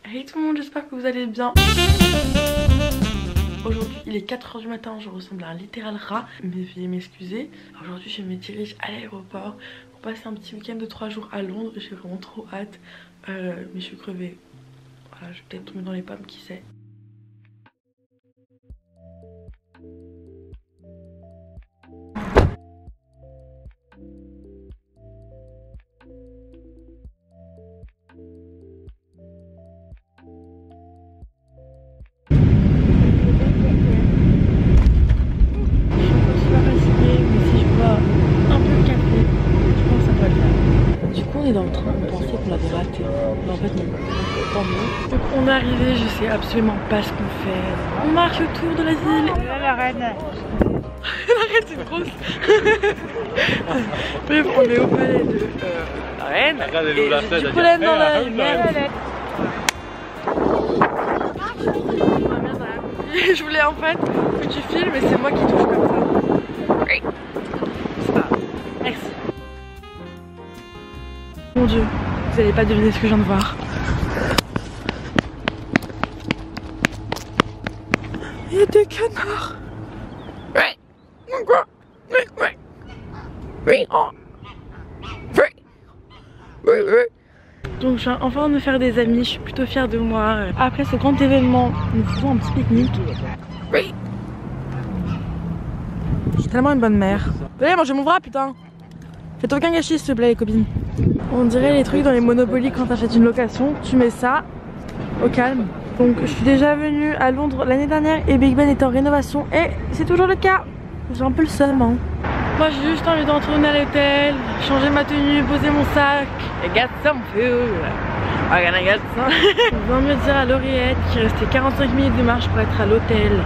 Hey tout le monde, j'espère que vous allez bien. Aujourd'hui il est 4 h du matin, je ressemble à un littéral rat, mais veuillez m'excuser. Aujourd'hui je me dirige à l'aéroport pour passer un petit week-end de 3 jours à Londres. J'ai vraiment trop hâte, mais je suis crevée. Voilà, je vais peut-être tomber dans les pommes, qui sait. Dans le train, on pensait qu'on l'avait raté, mais en fait non, tant mieux. Donc on est arrivé, je sais absolument pas ce qu'on fait. On marche autour de la ville. La reine. La reine c'est grosse. Bref, on est au palais de la reine. Et j'ai du problème dans l'œil, merde. Je voulais en fait que tu filmes et c'est moi qui touche comme ça. Oui. Merci. Mon Dieu, vous n'allez pas deviner ce que je viens de voir. Il y a des canards. Donc je viens enfin de me faire des amis, je suis plutôt fière de moi. Après ce grand événement, nous faisons un petit pique-nique. Je suis tellement une bonne mère. Allez, mangez mon bras, putain. Faites aucun gâchis s'il te plaît les copines. On dirait les trucs dans les Monopoly quand t'achètes une location, tu mets ça au calme. Donc je suis déjà venue à Londres l'année dernière et Big Ben était en rénovation et c'est toujours le cas. J'ai un peu le seum hein. Moi j'ai juste envie d'entrer à l'hôtel, changer ma tenue, poser mon sac. I got some food. I gonna get some. Je viens de me dire à l'oreillette qu'il restait 45 minutes de marche pour être à l'hôtel.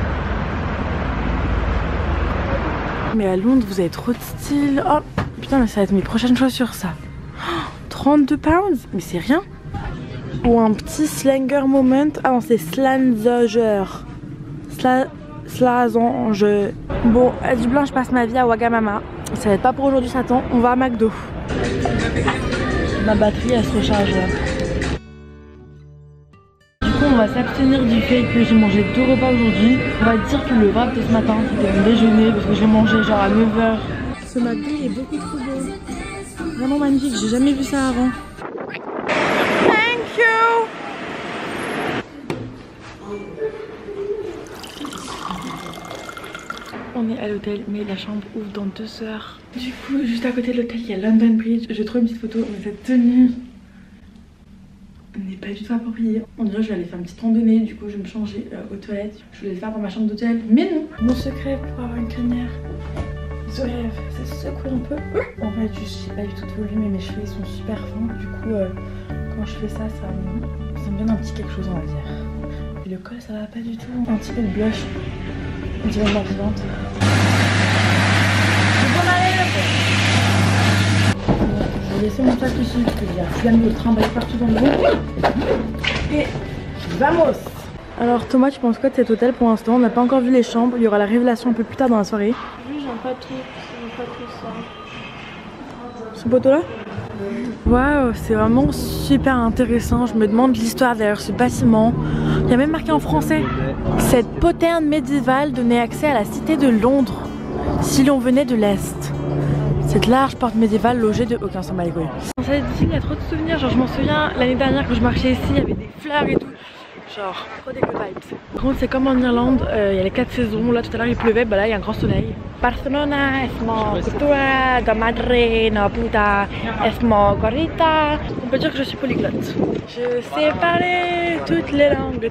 Mais à Londres vous avez trop de style. Oh putain mais ça va être mes prochaines chaussures ça. 32 pounds, mais c'est rien. Ou un petit slanger moment. Ah non c'est slanger. Slazanger. Bon, à Dublin je passe ma vie à Wagamama. Ça va être pas pour aujourd'hui ça attend. On va à McDo. Ma batterie elle se recharge là. Du coup on va s'abstenir du fait que j'ai mangé 2 repas aujourd'hui. On va dire que le wrap de ce matin c'était mon déjeuner parce que j'ai mangé genre à 9 h. Ce matin est beaucoup trop beau. Vraiment magnifique, j'ai jamais vu ça avant. Thank you. On est à l'hôtel, mais la chambre ouvre dans 2 heures. Du coup, juste à côté de l'hôtel, il y a London Bridge. J'ai trouvé une petite photo, mais cette tenue n'est pas du tout appropriée. On dirait que je vais aller faire une petite randonnée, du coup je vais me changer aux toilettes. Je voulais le faire dans ma chambre d'hôtel, mais non. Mon secret pour avoir une crinière. Ce rêve, c'est secouer un peu. En fait, je sais pas du tout de volume et mes cheveux sont super fins. Du coup, quand je fais ça, ça me donne un petit quelque chose, on va dire. Et le col, ça va pas du tout. Un petit peu de blush. On dirait une mort vivante. Je vais laisser mon sac ici parce qu'il y a plein de trimballer partout dans le groupe. Et vamos! Alors Thomas, tu penses quoi de cet hôtel pour l'instant? On n'a pas encore vu les chambres, il y aura la révélation un peu plus tard dans la soirée. J'aime pas trop ça. Ce poteau là? Waouh, c'est vraiment super intéressant. Je me demande l'histoire derrière ce bâtiment. Il y a même marqué en français. Cette poterne médiévale donnait accès à la cité de Londres si l'on venait de l'Est. Cette large porte médiévale logée de... Aucun s'en bat les couilles. Cette ville, il y a trop de souvenirs. Genre je m'en souviens l'année dernière quand je marchais ici, il y avait des fleurs et tout. Genre, trop des good vibes. Par contre, c'est comme en Irlande, il y a les 4 saisons. Là, tout à l'heure, il pleuvait, bah là, il y a un grand soleil. Barcelona, esmo cultura, de madre, no puta, esmo gorita. On peut dire que je suis polyglotte. Je sais parler toutes les langues.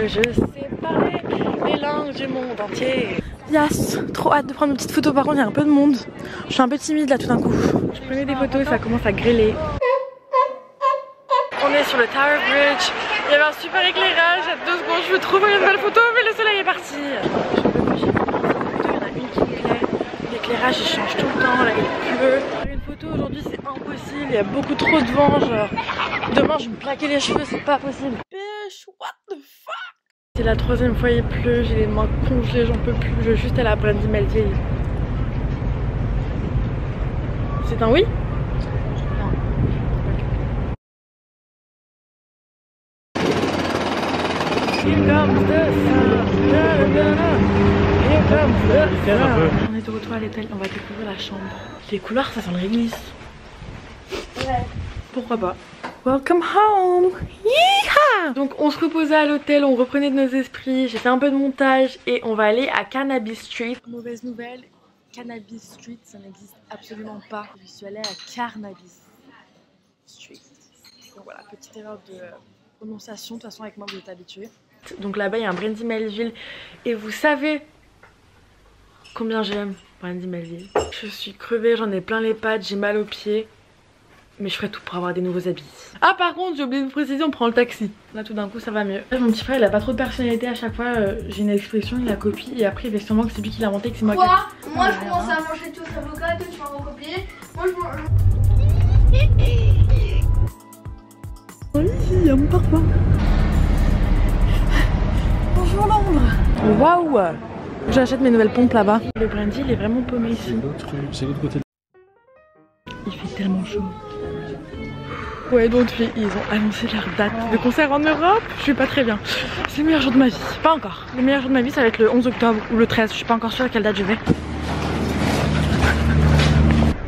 Je sais parler les langues du monde entier. Yes, trop hâte de prendre une petite photo. Par contre, il y a un peu de monde. Je suis un peu timide là tout d'un coup. Je prenais des photos et ça commence à grêler. On est sur le Tower Bridge. Il y avait un super éclairage. À 2 secondes, je veux trop voir une belle photo, mais le soleil est parti. Je veux que j'ai une photo. Il y en a une qui me plaît. L'éclairage il change tout le temps. Là, il pleut. Une photo aujourd'hui, c'est impossible. Il y a beaucoup trop de vent. Genre, demain, je vais me plaquer les cheveux. C'est pas possible. Bitch, what the fuck? C'est la 3e fois il pleut. J'ai les mains congelées. J'en peux plus. Je veux juste aller à Brandy Melville. C'est un oui? Here comes the sun. Here comes the sun. On est de retour à l'hôtel, on va découvrir la chambre. Les couloirs, ça sent le réglisse. Ouais. Pourquoi pas. Welcome home. Yeehaw. Donc on se reposait à l'hôtel, on reprenait de nos esprits. J'ai fait un peu de montage et on va aller à Carnaby Street. Mauvaise nouvelle, Carnaby Street, ça n'existe absolument pas. Je suis allée à Carnaby Street. Donc voilà, petite erreur de prononciation. De toute façon avec moi vous êtes habitués. Donc là-bas il y a un Brandy Melville et vous savez combien j'aime Brandy Melville. Je suis crevée, j'en ai plein les pattes, j'ai mal aux pieds. Mais je ferai tout pour avoir des nouveaux habits. Ah par contre j'ai oublié de vous préciser, on prend le taxi. Là tout d'un coup ça va mieux. Mon petit frère il a pas trop de personnalité, à chaque fois j'ai une expression, il la copie et après il fait sûrement que c'est lui qui l'a inventé, que c'est moi qui... Moi je commence à manger tous avocats, toi tu vas recopier. Moi je mange... Oh ici, il y a mon parfum. Bonjour Londres. Waouh. J'achète mes nouvelles pompes là-bas. Le brandy il est vraiment paumé ici. C'est l'autre côté. Il fait tellement chaud. Ouais donc ils ont annoncé leur date de concert en Europe. Je suis pas très bien. C'est le meilleur jour de ma vie. Pas encore. Le meilleur jour de ma vie ça va être le 11 octobre ou le 13. Je suis pas encore sûre à quelle date je vais.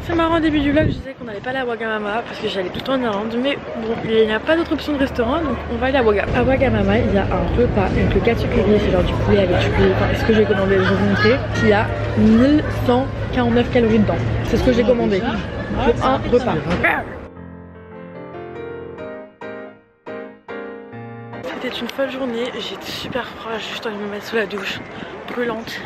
C'est marrant au début du vlog je disais qu'on n'allait pas aller à Wagamama parce que j'allais tout le temps en Irlande. Mais bon il n'y a pas d'autre option de restaurant donc on va aller à Wagamama. À Wagamama il y a un repas. Donc le katsucuri c'est genre du poulet avec du poulet. Enfin ce que j'ai commandé je vais vous montrer. Il y a 1149 calories dedans. C'est ce que j'ai commandé. Pour un repas. C'était une folle journée, j'étais super froid, juste envie de me mettre sous la douche, brûlante.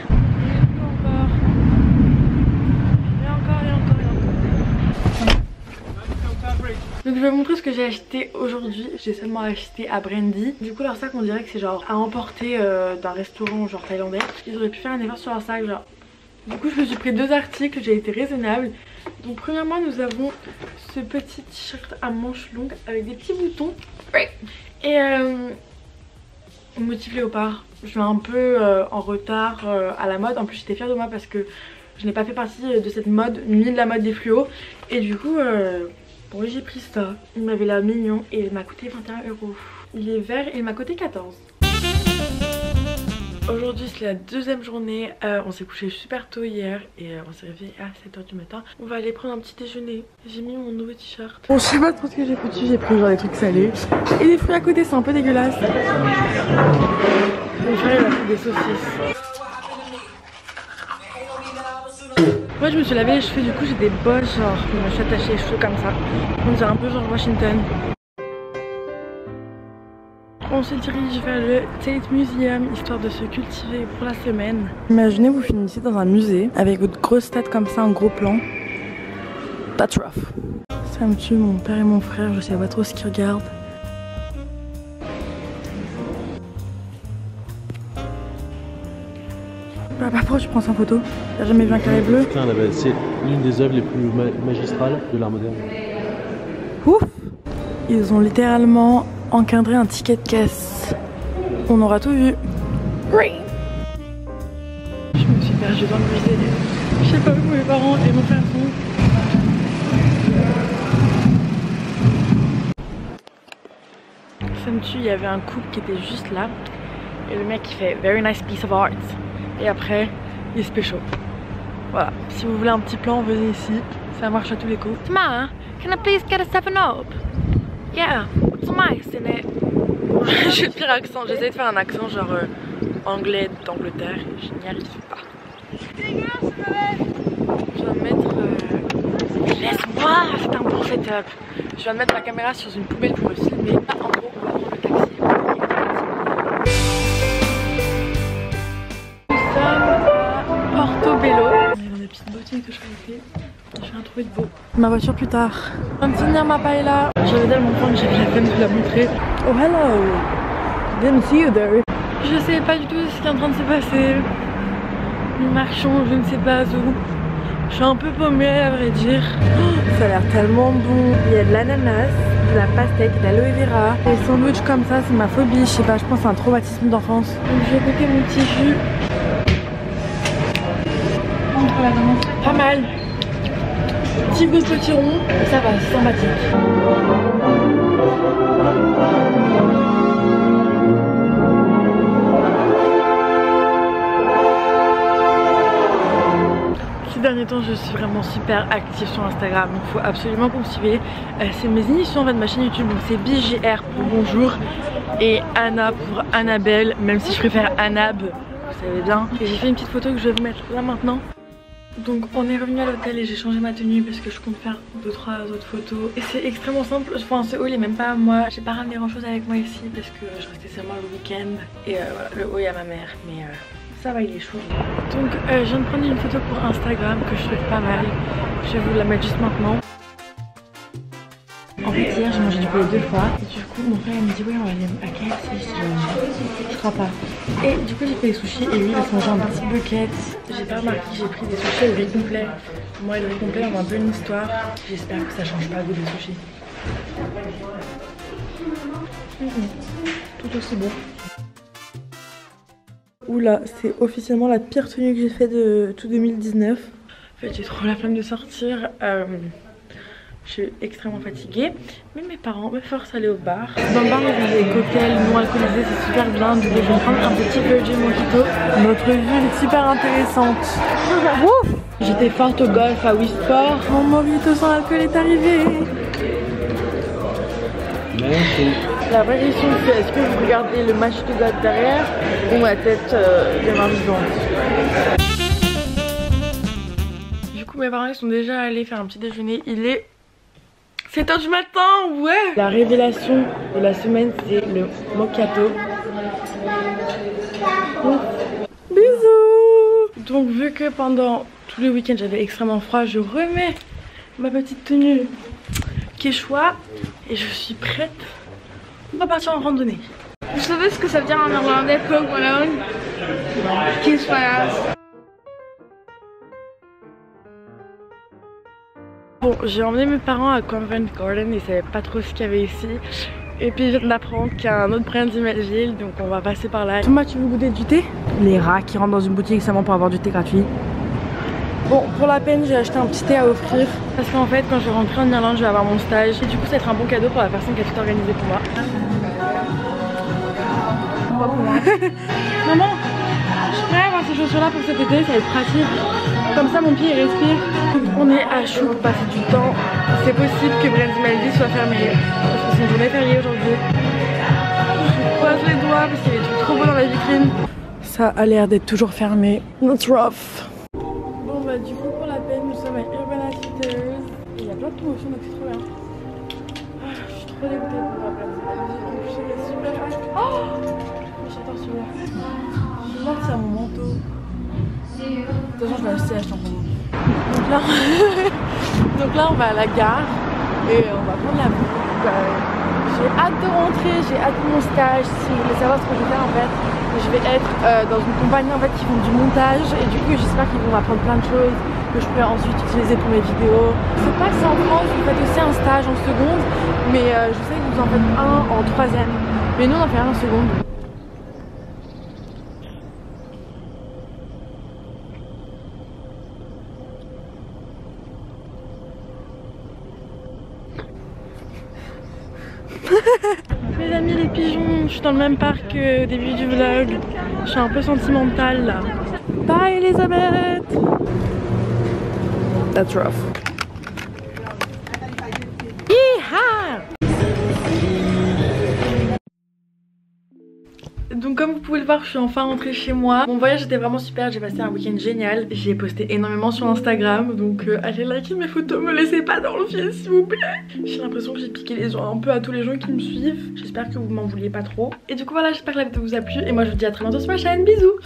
Donc je vais vous montrer ce que j'ai acheté aujourd'hui. J'ai seulement acheté à Brandy. Du coup leur sac on dirait que c'est genre à emporter d'un restaurant genre thaïlandais. Ils auraient pu faire un effort sur leur sac genre. Du coup je me suis pris 2 articles, j'ai été raisonnable. Donc premièrement nous avons ce petit t-shirt à manches longues avec des petits boutons. Et motif léopard. Je suis un peu en retard à la mode. En plus j'étais fière de moi parce que je n'ai pas fait partie de cette mode ni de la mode des fluos. Et du coup bon j'ai pris ça. Il m'avait l'air mignon et il m'a coûté 21 €. Il est vert et il m'a coûté 14. Aujourd'hui c'est la deuxième journée, on s'est couché super tôt hier et on s'est réveillé à 7 h du matin. On va aller prendre un petit déjeuner. J'ai mis mon nouveau t-shirt. Bon je sais pas trop ce que j'ai foutu, j'ai pris genre des trucs salés. Et des fruits à côté, c'est un peu dégueulasse. Mon frère il a pris des saucisses. Moi je me suis lavé les cheveux, du coup j'ai des bosses genre, je me suis attaché les cheveux comme ça. On dirait un peu genre Washington. On se dirige vers le Tate Museum histoire de se cultiver pour la semaine. Imaginez vous finissez dans un musée avec votre grosse tête comme ça en gros plan. That's rough. Ça me tue, mon père et mon frère, je sais pas trop ce qu'ils regardent. Papa, pourquoi tu prends ça en photo? T'as jamais vu un carré bleu? C'est l'une des œuvres les plus magistrales de l'art moderne. Ouf! Ils ont littéralement encadré un ticket de caisse. On aura tout vu. Je me suis perdue dans le musée. Je sais pas où mes parents et mon frère sont. Ça me tue, il y avait un couple qui était juste là. Et le mec il fait very nice piece of art. Et après il se pécho. Voilà, si vous voulez un petit plan, venez ici. Ça marche à tous les coups. Ma, can I please get a 7-Up? Yeah, what's some ice in it? J'ai le pire accent, j'essaie de faire un accent genre anglais d'Angleterre et je n'y arrive pas. Je dois mettre... Laisse-moi, c'est un bon setup. Je viens de mettre ma caméra sur une poubelle pour me filmer. Ah, en gros, on va prendre le taxi. Nous sommes à Portobello. On est dans des petites boutiques que je fais. Je viens trouver de beau. Ma voiture plus tard. Je viens de finir ma paella. J'avais tellement faim que j'ai la peine de vous la montrer. Oh hello! Didn't see you there. Je sais pas du tout ce qui est en train de se passer. Nous marchons je ne sais pas où. Je suis un peu paumée à vrai dire. Oh, ça a l'air tellement bon. Il y a de l'ananas, de la pastèque, de l'aloe vera. Les sandwichs comme ça c'est ma phobie. Je sais pas, je pense que c'est un traumatisme d'enfance. Donc je vais goûter mon petit jus. Pas mal. Petit goût petit rond, ça va, c'est sympathique. suis vraiment super active sur Instagram, donc il faut absolument que vous me suivez. C'est mes initiaux en fait de ma chaîne YouTube, donc c'est BJR pour bonjour et Anna pour Annabelle, même si je préfère Annab, vous savez bien. Et j'ai fait une petite photo que je vais vous mettre là maintenant. Donc on est revenu à l'hôtel et j'ai changé ma tenue parce que je compte faire 2-3 autres photos. Et c'est extrêmement simple, enfin ce haul est même pas à moi. J'ai pas ramené grand chose avec moi ici parce que je restais seulement le week-end. Et voilà, le haul est à ma mère, mais ça va, il est chaud. Donc je viens de prendre une photo pour Instagram que je trouve pas mal. Je vais vous la mettre juste maintenant. En fait hier j'ai mangé du poulet 2 fois et du coup mon frère il me dit ouais on va aller à KFC, je crois pas. Et du coup j'ai fait des sushis et lui il va se manger un petit bucket. J'ai pas remarqué que j'ai pris des sushis au riz complet. Moi le riz complet on a un peu une histoire. J'espère que ça change pas le goût des sushis. Tout aussi bon. Oula, c'est officiellement la pire tenue que j'ai fait de tout 2019. En fait j'ai trop la flemme de sortir. Je suis extrêmement fatiguée, mais mes parents me forcent à aller au bar. Dans le bar, il y a des cocktails non alcoolisés, c'est super bien. Du coup, je vais prendre un petit Virgin Mojito. Notre ville est super intéressante. J'étais forte au golf à Wii Sport. Mon mojito sans alcool est arrivé. Merci. La vraie question c'est est-ce que vous regardez le match de golf derrière ou ma tête de main vivante. Du coup, mes parents ils sont déjà allés faire un petit déjeuner. Il est 7h du matin, ouais. La révélation de la semaine, c'est le mocato. Bisous. Donc vu que pendant tous les week-ends j'avais extrêmement froid, je remets ma petite tenue quechua et je suis prête. On va partir en randonnée. Vous savez ce que ça veut dire en néerlandais, Pog Malone? Kiss my ass. Bon, j'ai emmené mes parents à Covent Garden, ils savaient pas trop ce qu'il y avait ici. Et puis je viens d'apprendre qu'il y a un autre brand d'Imelville, donc on va passer par là. Thomas, tu veux goûter du thé? Les rats qui rentrent dans une boutique seulement pour avoir du thé gratuit. Bon, pour la peine, j'ai acheté un petit thé à offrir. Parce qu'en fait, quand je vais rentrer en Irlande, je vais avoir mon stage. Et du coup, ça va être un bon cadeau pour la personne qui a tout organisé pour moi. Pas pour moi. Maman, je suis prête à avoir ces chaussures-là pour cet été, ça va être pratique. Comme ça, mon pied il respire. On est à chaud pour passer du temps. C'est possible que Brands Imelville soit fermé. Parce que c'est une journée fériée aujourd'hui. Je croise les doigts parce qu'il y a des trucs trop beaux dans la vitrine. Ça a l'air d'être toujours fermé. That's rough. Bon bah du coup pour la peine nous sommes à Urban Outfitters. Il y a plein de promotions donc c'est trop bien. Je suis trop dégoûtée pour la place. En plus j'ai super hâte. Oh, j'adore celui-là. Je vais voir si c'est mon manteau. De toute façon je vais acheter en promo. Donc là on va à la gare et on va prendre la bouffe. J'ai hâte de rentrer, j'ai hâte de mon stage. Si vous voulez savoir ce que je vais faire en fait, je vais être dans une compagnie en fait qui font du montage et du coup j'espère qu'ils vont m'apprendre plein de choses que je peux ensuite utiliser pour mes vidéos. Je sais pas si en France vous faites aussi un stage en seconde, mais je sais que vous en faites un en troisième, mais nous on en fait un en seconde. Mes amis les pigeons, je suis dans le même parc qu'au début du vlog. Je suis un peu sentimentale là. Bye Elisabeth. That's rough. Yeeha! Donc comme vous pouvez le voir, je suis enfin rentrée chez moi. Mon voyage était vraiment super, j'ai passé un week-end génial. J'ai posté énormément sur Instagram, donc allez liker mes photos, me laissez pas dans le fil s'il vous plaît. J'ai l'impression que j'ai piqué les oreilles un peu à tous les gens qui me suivent. J'espère que vous m'en vouliez pas trop. Et du coup voilà, j'espère que la vidéo vous a plu et moi je vous dis à très bientôt sur ma chaîne, bisous.